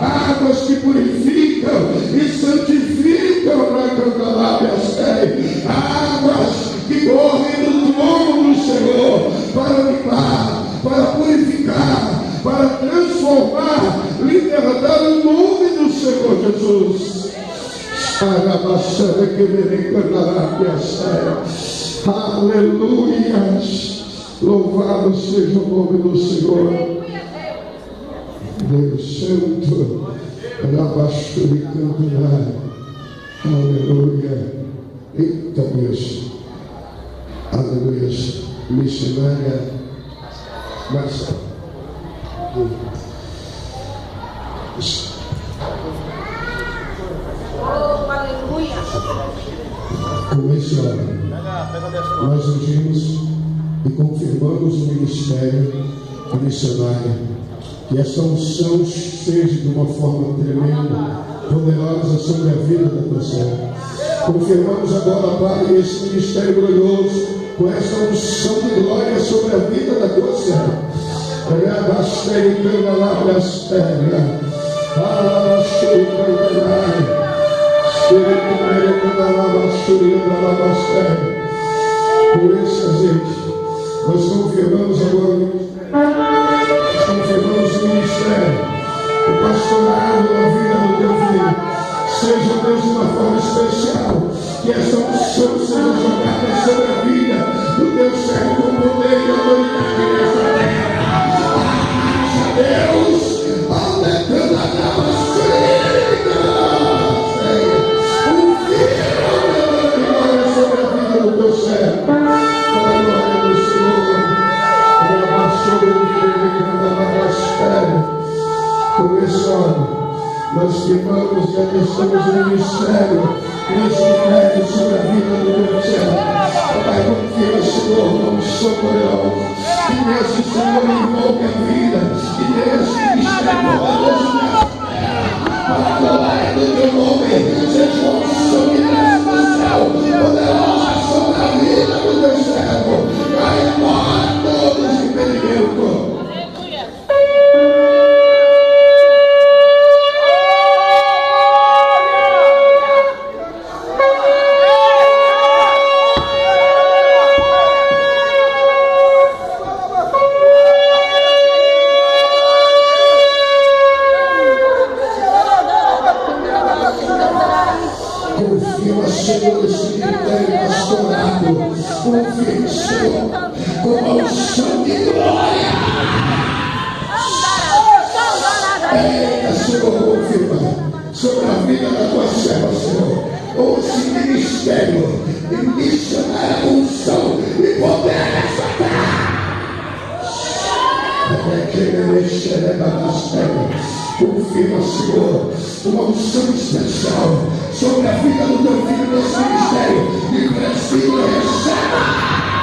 águas que purificam e santificam, águas que correm do trono do Senhor para limpar, para purificar, para transformar, libertar o nome do Senhor Jesus. Aleluia. Louvado seja o nome do Senhor. Deus Santo, aleluia. Eita Deus, aleluia. Missionária Marcela. Oh, aleluia. Com esse homem, nós ungimos e confirmamos o ministério missionário. Que essa unção seja de uma forma tremenda, poderosa sobre a vida da tua serva. Confirmamos agora, Pai, esse ministério glorioso, com essa unção de glória sobre a vida da tua serva. Por esse azeite, nós confirmamos agora confirmamos o ministério, o pastorado da vida do teu filho. Seja, Deus, de uma forma especial, que essa unção seja jogada sobre a vida do teu servo com poder e autoridade nessa terra. Deus, sobre a vida do teu servo, para a glória do Senhor. Com esse homem, nós queimamos e atestamos o ministério sobre a vida do teu servo. Pai, confia, Senhor, uma unção poderosa. Que nesse Senhor envolve a vida, que nesse ministério poderoso nessa terra, para a glória do teu nome, seja uma unção que desce do céu, poderosa sobre a vida do teu servo. Vai embora todos os impedimentos. Confirma, Senhor, esse ministério pastorado. Confirma, Senhor, com a unção de glória. Eita, Senhor, confirma sobre a vida da tua serva, Senhor. Ou esse ministério de missionária, unção e poder nessa terra. Confirma, Senhor, uma unção especial sobre a vida do teu filho nesse ministério. E precisa receba.